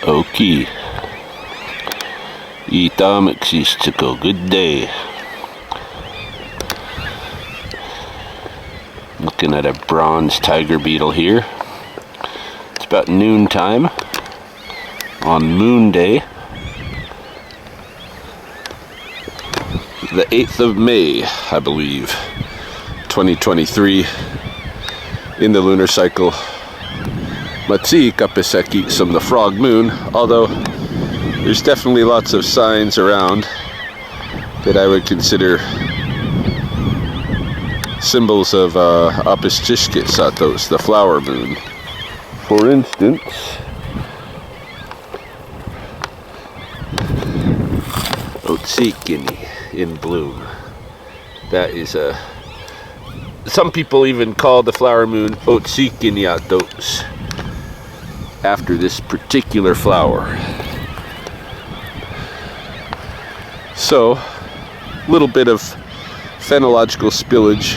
Okay. Itam existiko. Good day. Looking at a bronze tiger beetle here. It's about noon time on Moon Day, the 8th of May, I believe, 2023, in the lunar cycle. Matsi kapiseki some the frog moon, although there's definitely lots of signs around that I would consider symbols of Apistishkit Satos, the flower moon. For instance, Otsikini in bloom. That is some people even call the flower moon Otsikiniatos, after this particular flower. So, a little bit of phenological spillage.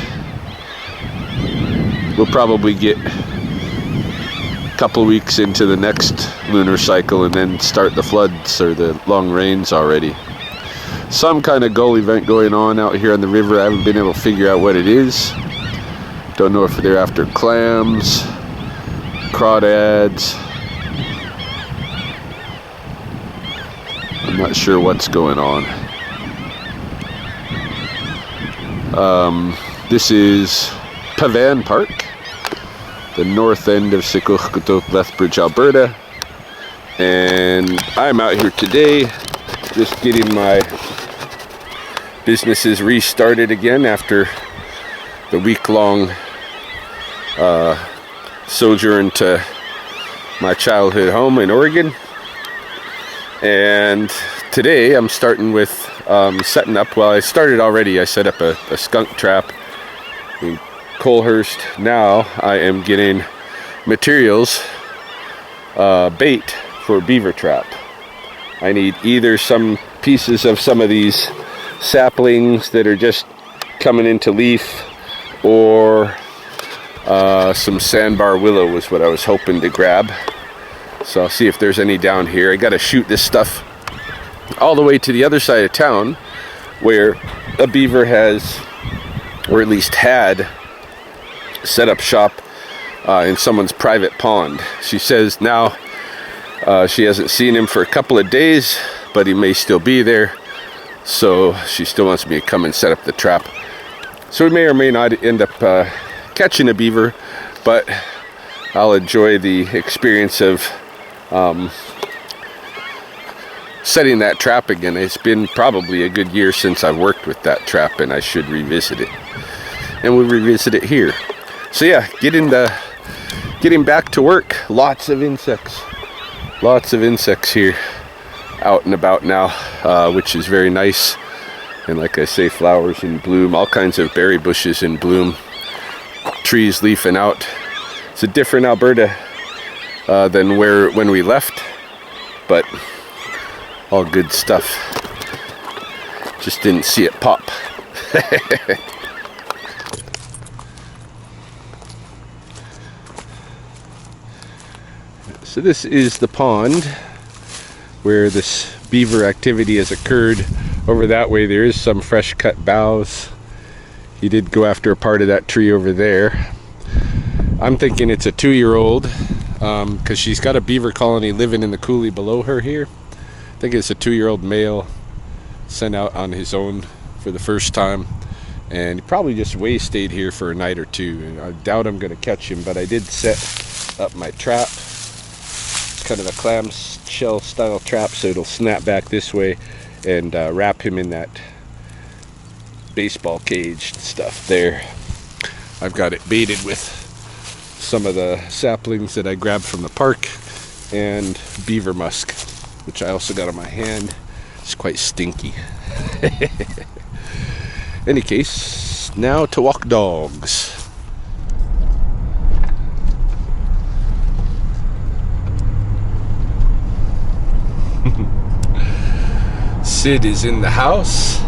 We'll probably get a couple weeks into the next lunar cycle and then start the floods or the long rains already. Some kind of gull event going on out here on the river. I haven't been able to figure out what it is. Don't know if they're after clams, crawdads. I'm not sure what's going on. This is Pavan Park, the north end of Sikuhkutuk, Lethbridge, Alberta. And I'm out here today just getting my businesses restarted again after the week-long sojourn to my childhood home in Oregon. And today I'm starting with setting up, well, I started already. I set up a skunk trap in Colehurst. Now I am getting materials, bait for beaver trap. I need either some pieces of some of these saplings that are just coming into leaf, or some sandbar willow was what I was hoping to grab. So I'll see if there's any down here. I gotta shoot this stuff all the way to the other side of town, where a beaver has, or at least had, set up shop in someone's private pond. She says now she hasn't seen him for a couple of days, but he may still be there. So she still wants me to come and set up the trap. So we may or may not end up catching a beaver, but I'll enjoy the experience of setting that trap again. It's been probably a good year since I've worked with that trap, and I should revisit it. And we'll revisit it here. So yeah, getting back to work. Lots of insects here out and about now, which is very nice. And like I say, flowers in bloom, all kinds of berry bushes in bloom, trees leafing out. It's a different Alberta than when we left, but all good stuff. Just didn't see it pop. So this is the pond where this beaver activity has occurred. Over that way there is some fresh cut boughs. He did go after a part of that tree over there. I'm thinking it's a 2-year-old because she's got a beaver colony living in the coulee below her here. I think it's a 2-year-old male sent out on his own for the first time, and he probably just stayed here for a night or two. I doubt I'm going to catch him, but I did set up my trap. It's kind of a clam shell style trap, so it'll snap back this way and wrap him in that baseball cage stuff there. I've got it baited with some of the saplings that I grabbed from the park and beaver musk, which I also got on my hand. It's quite stinky. Any case, now to walk dogs. Sid is in the house.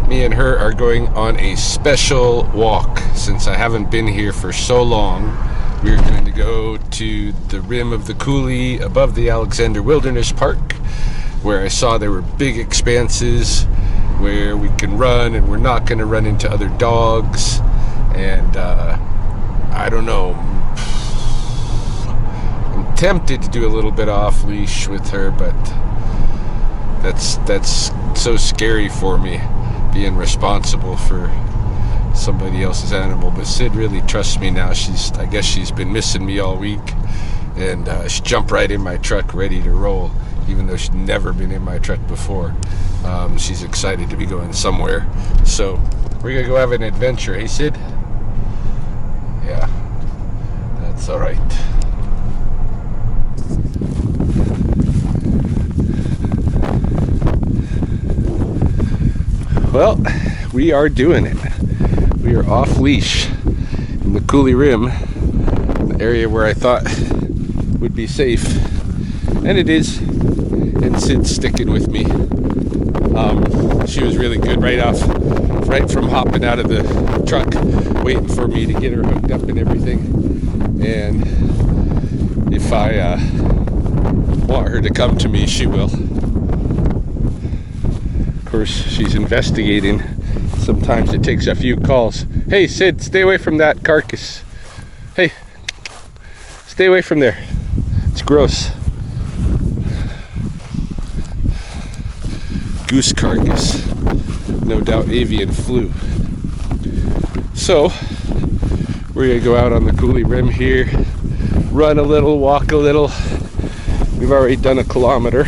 Me and her are going on a special walk since I haven't been here for so long. We're going to go to the rim of the Coulee above the Alexander Wilderness Park, where I saw there were big expanses where we can run and we're not going to run into other dogs. And I don't know, I'm tempted to do a little bit off leash with her, but that's so scary for me, being responsible for somebody else's animal. But Sid really trusts me now. I guess she's been missing me all week, and she jumped right in my truck ready to roll, even though she's never been in my truck before. She's excited to be going somewhere, so we're gonna go have an adventure. Hey, Sid? Yeah, that's all right. Well, we are doing it. We are off leash in the Coulee Rim, an area where I thought would be safe, and it is. And Sid's sticking with me. She was really good right from hopping out of the truck, waiting for me to get her hooked up and everything. And if I want her to come to me, she will. Of course, she's investigating. Sometimes it takes a few calls. Hey, Sid, stay away from that carcass. Hey, stay away from there. It's gross. Goose carcass. No doubt avian flu. So, we're going to go out on the Coulee Rim here, run a little, walk a little. We've already done 1 kilometer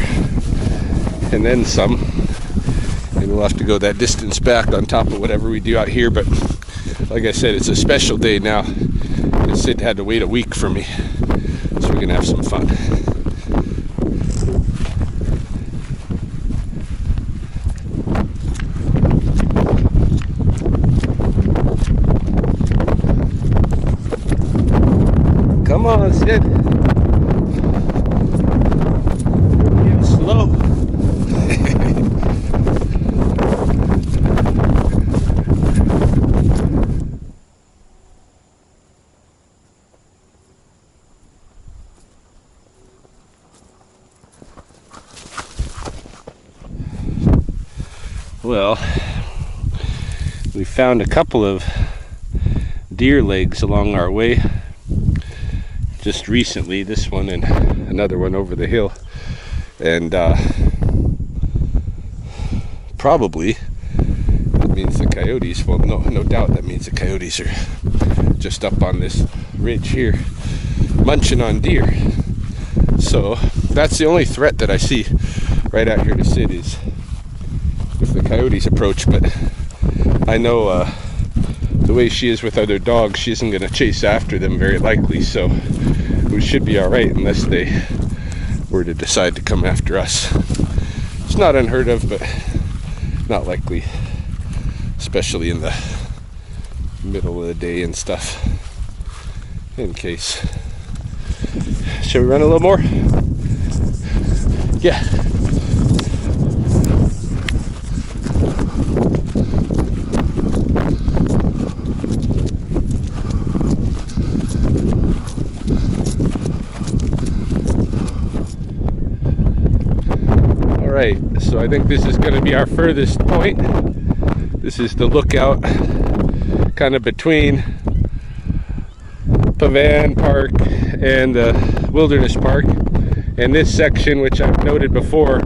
and then some. And we'll have to go that distance back on top of whatever we do out here. But like I said, it's a special day now. Sid had to wait a week for me. So we're going to have some fun. Come on, Sid. You're slow. Well, we found a couple of deer legs along our way just recently, this one and another one over the hill, and probably that means the coyotes, well, no doubt that means the coyotes are just up on this ridge here munching on deer. So that's the only threat that I see right out here to Sid, is if the coyotes approach. But I know the way she is with other dogs, she isn't going to chase after them very likely, so we should be all right unless they were to decide to come after us. It's not unheard of, but not likely, especially in the middle of the day and stuff. In case. Shall we run a little more? Yeah. Right, so I think this is going to be our furthest point. This is the lookout kind of between Pavan Park and the Wilderness Park. And this section, which I've noted before,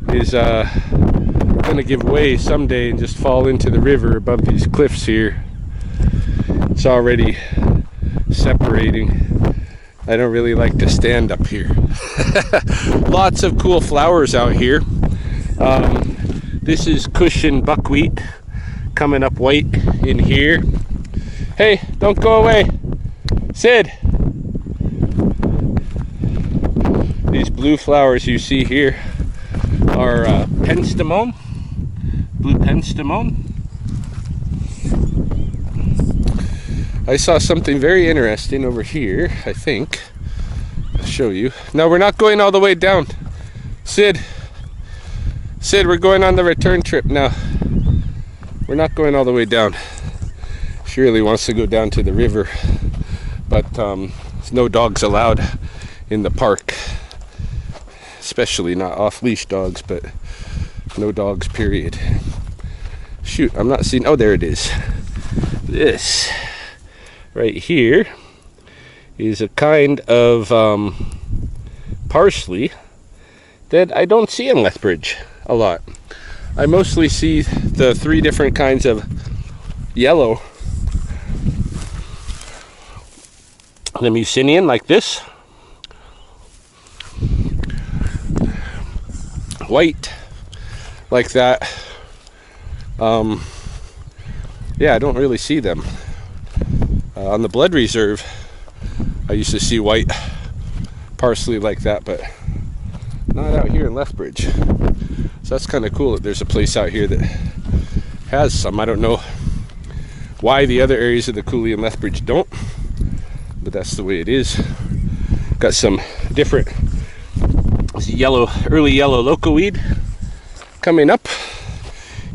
is going to give way someday and just fall into the river above these cliffs here. It's already separating. I don't really like to stand up here. Lots of cool flowers out here. This is cushion buckwheat coming up white in here. Hey, don't go away. Sid! These blue flowers you see here are penstemon, blue penstemon. I saw something very interesting over here, I think. I'll show you. No, we're not going all the way down. Sid, we're going on the return trip now. We're not going all the way down. She really wants to go down to the river, but there's no dogs allowed in the park, especially not off-leash dogs, but no dogs, period. Shoot, I'm not seeing, oh, there it is. This right here is a kind of parsley that I don't see in Lethbridge a lot. I mostly see the 3 different kinds of yellow. The Mucinian, like this. White, like that. Yeah, I don't really see them. On the blood reserve, I used to see white parsley like that, but not out here in Lethbridge. So that's kind of cool that there's a place out here that has some. I don't know why the other areas of the Coulee and Lethbridge don't, but that's the way it is. Got some different yellow, early yellow local weed coming up.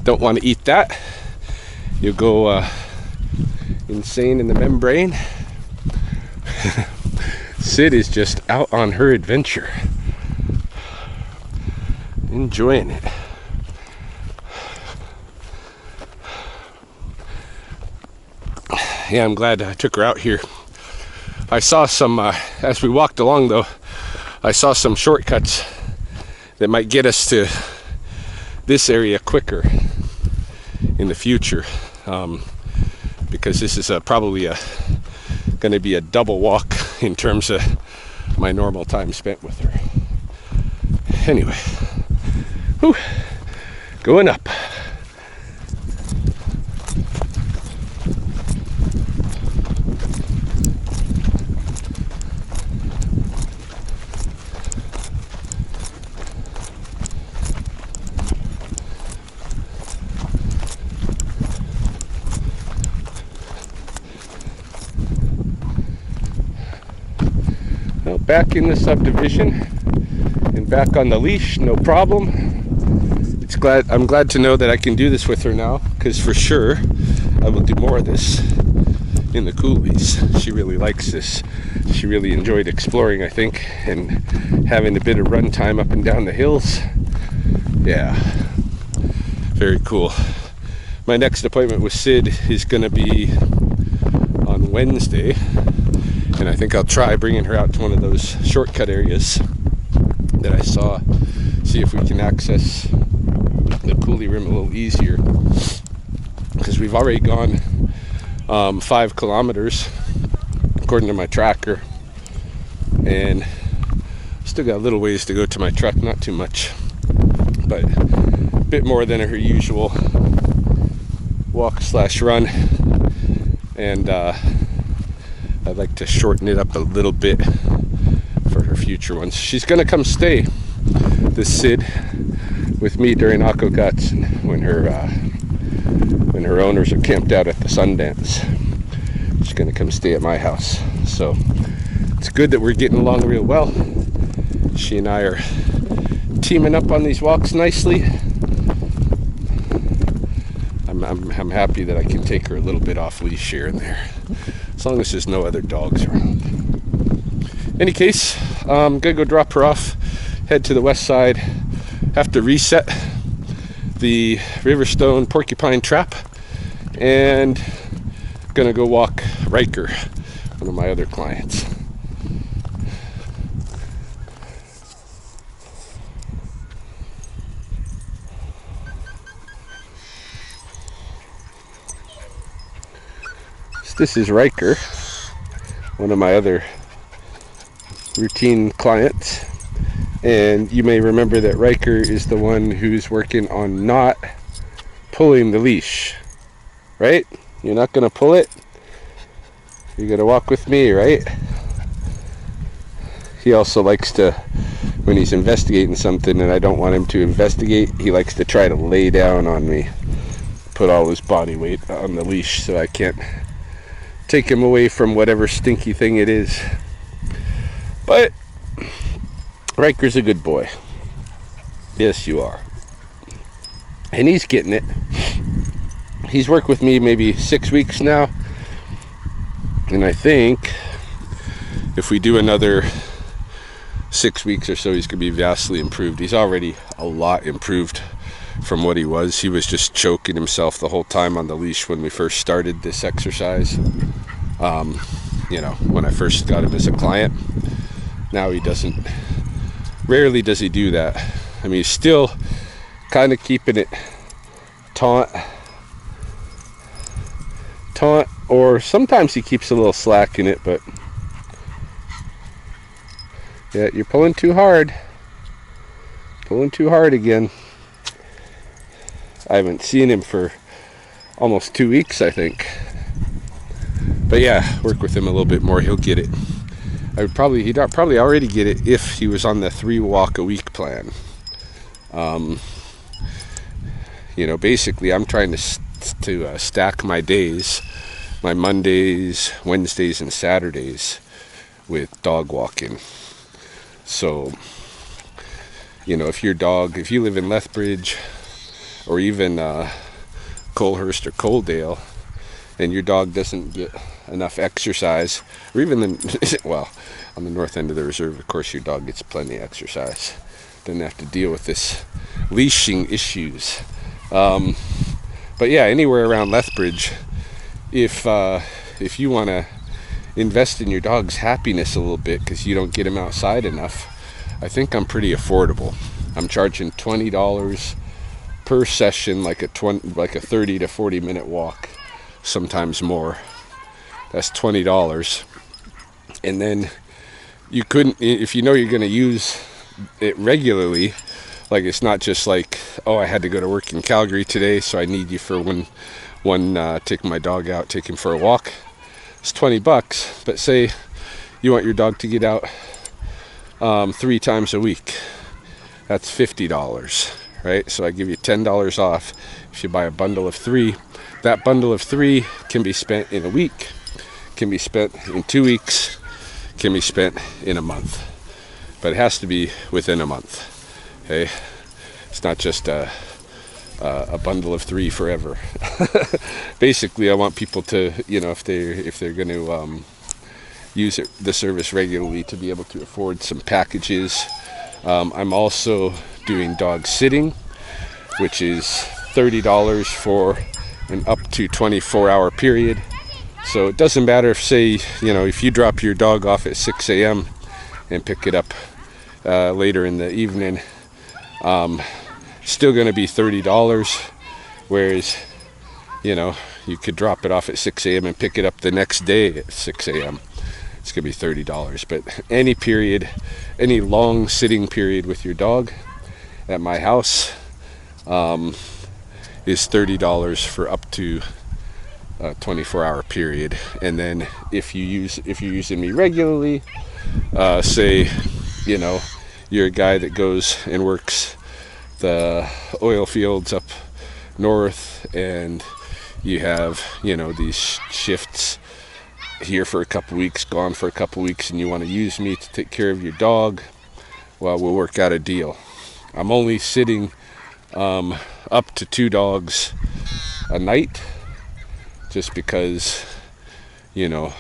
Don't want to eat that. You'll go insane in the membrane. Sid is just out on her adventure, enjoying it. Yeah, I'm glad I took her out here. I saw some, as we walked along though, I saw some shortcuts that might get us to this area quicker in the future, because this is probably going to be a double walk in terms of my normal time spent with her. Anyway, whew, going up. Well, back in the subdivision and back on the leash, no problem. I'm glad to know that I can do this with her now, because for sure I will do more of this in the coulees. She really likes this. She really enjoyed exploring, I think, and having a bit of run time up and down the hills. Yeah, very cool. My next appointment with Sid is going to be on Wednesday, and I think I'll try bringing her out to one of those shortcut areas that I saw, see if we can access the Coulee Rim a little easier, because we've already gone 5 kilometers according to my tracker, and still got a little ways to go to my truck, not too much, but a bit more than her usual walk/run, and I'd like to shorten it up a little bit for her future ones. She's gonna come stay, this Sid, with me during Aqua Guts when her owners are camped out at the Sundance. She's gonna come stay at my house. So it's good that we're getting along real well. She and I are teaming up on these walks nicely. I'm happy that I can take her a little bit off leash here and there, as long as there's no other dogs around. Any case, I'm gonna go drop her off, head to the west side, have to reset the Riverstone porcupine trap, and gonna go walk Riker, one of my other clients. This is Riker, one of my other routine clients, and you may remember that Riker is the one who's working on not pulling the leash, right? You're not gonna pull it? You're gonna walk with me, right? He also likes to, when he's investigating something and I don't want him to investigate, he likes to try to lay down on me, put all his body weight on the leash so I can't take him away from whatever stinky thing it is. But Riker's a good boy. Yes, you are. And he's getting it. He's worked with me maybe 6 weeks now, and I think if we do another 6 weeks or so, he's going to be vastly improved. He's already a lot improved from what he was. He was just choking himself the whole time on the leash when we first started this exercise. You know, when I first got him as a client. Now he doesn't, rarely does he do that. I mean, he's still kind of keeping it taunt, or sometimes he keeps a little slack in it, but yeah, you're pulling too hard. Pulling too hard again. I haven't seen him for almost 2 weeks, I think. But yeah, work with him a little bit more. He'll get it. He'd probably already get it if he was on the 3 walk a week plan. You know, basically, I'm trying to stack my days, my Mondays, Wednesdays, and Saturdays with dog walking. So, you know, if you live in Lethbridge or even Colehurst or Coaldale, and your dog doesn't get enough exercise, or even well, on the north end of the reserve, of course, your dog gets plenty of exercise. Doesn't have to deal with this leashing issues. But yeah, anywhere around Lethbridge, if you want to invest in your dog's happiness a little bit because you don't get him outside enough, I think I'm pretty affordable. I'm charging $20 per session, like a 30 to 40 minute walk, sometimes more. That's $20. And then you couldn't, if you know you're going to use it regularly, like it's not just like, oh, I had to go to work in Calgary today, so I need you for taking my dog out, take him for a walk. It's $20. But say you want your dog to get out 3 times a week, that's $50, right? So I give you $10 off if you buy a bundle of 3. That bundle of 3 can be spent in a week, can be spent in 2 weeks, can be spent in a month. But it has to be within a month. Okay? It's not just a bundle of 3 forever. Basically, I want people to, you know, if they're going to use the service regularly, to be able to afford some packages. I'm also doing dog sitting, which is $30 for an up to 24-hour period. So it doesn't matter if, say, you know, if you drop your dog off at 6 a.m. and pick it up later in the evening, still going to be $30. Whereas, you know, you could drop it off at 6 a.m. and pick it up the next day at 6 a.m. It's going to be $30. But any period, any long sitting period with your dog at my house is $30 for up to a 24-hour period. And then if you're using me regularly, say, you know, you're a guy that goes and works the oil fields up north, and you have, you know, these shifts here for a couple weeks, gone for a couple weeks, and you want to use me to take care of your dog, well, we'll work out a deal. I'm only sitting up to 2 dogs a night, just because, you know,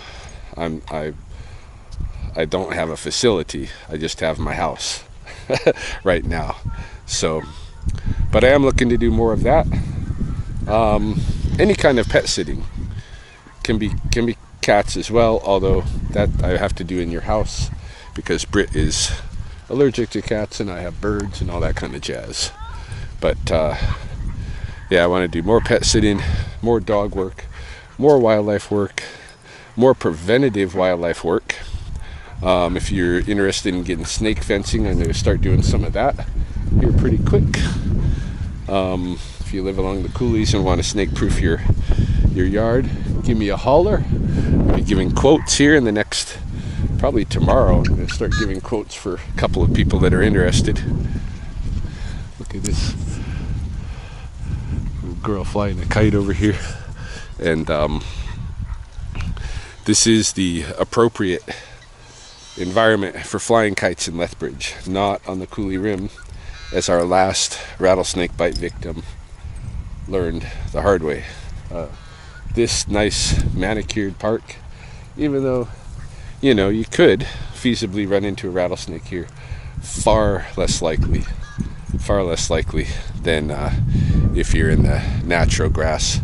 I don't have a facility. I just have my house right now. So, but I am looking to do more of that. Any kind of pet sitting can be cats as well, although that I have to do in your house because Britt is allergic to cats and I have birds and all that kind of jazz. But yeah, I want to do more pet sitting, more dog work, more wildlife work, more preventative wildlife work. If you're interested in getting snake fencing, I'm going to start doing some of that here pretty quick. If you live along the coulees and want to snake proof your yard, give me a holler. I'll be giving quotes here in the next, probably tomorrow. I'm going to start giving quotes for a couple of people that are interested. Look at this little girl flying a kite over here. And this is the appropriate environment for flying kites in Lethbridge, not on the Coulee Rim, as our last rattlesnake bite victim learned the hard way. This nice manicured park, even though you know, you could feasibly run into a rattlesnake here. Far less likely than if you're in the natural grass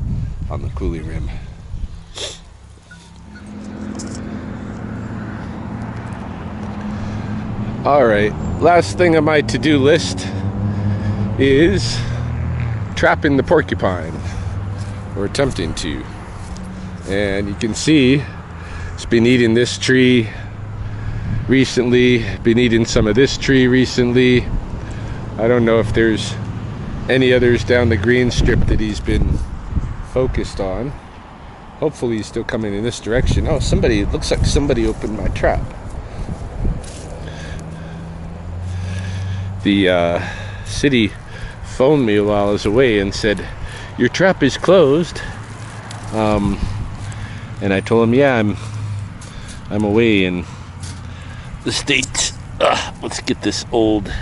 on the Coulee Rim. Alright, last thing on my to-do list is trapping the porcupine, or attempting to. And you can see it's been eating this tree recently, been eating some of this tree recently. I don't know if there's any others down the green strip that he's been focused on. Hopefully he's still coming in this direction. Oh, it looks like somebody opened my trap. The city phoned me while I was away and said, your trap is closed. And I told him, yeah, I'm away in the States. Let's get this old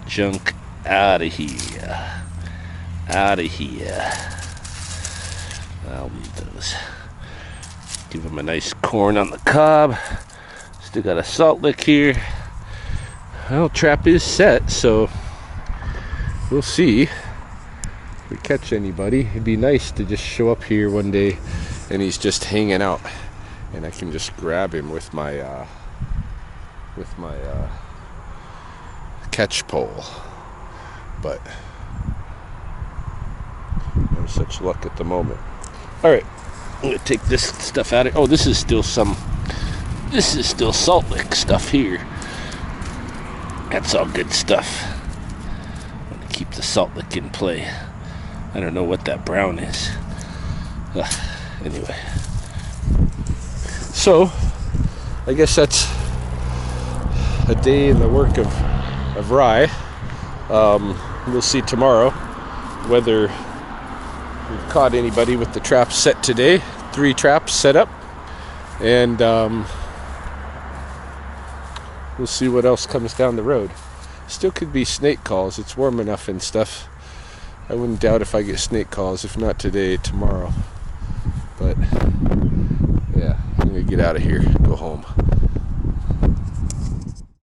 junk out of here. I'll leave those. Give him a nice corn on the cob. Still got a salt lick here. Well, trap is set, so we'll see if we catch anybody. It'd be nice to just show up here one day and he's just hanging out, and I can just grab him with my catch pole. But no such luck at the moment. All right, I'm gonna take this stuff out of. Oh, this is still salt lick stuff here. That's all good stuff. I'm gonna keep the salt lick in play. I don't know what that brown is. Anyway, so I guess that's a day in the work of rye. We'll see tomorrow whether we've caught anybody with the traps set today. 3 traps set up, and we'll see what else comes down the road. Still could be snake calls. It's warm enough and stuff. I wouldn't doubt if I get snake calls, if not today, tomorrow. But yeah, I'm gonna get out of here, go home.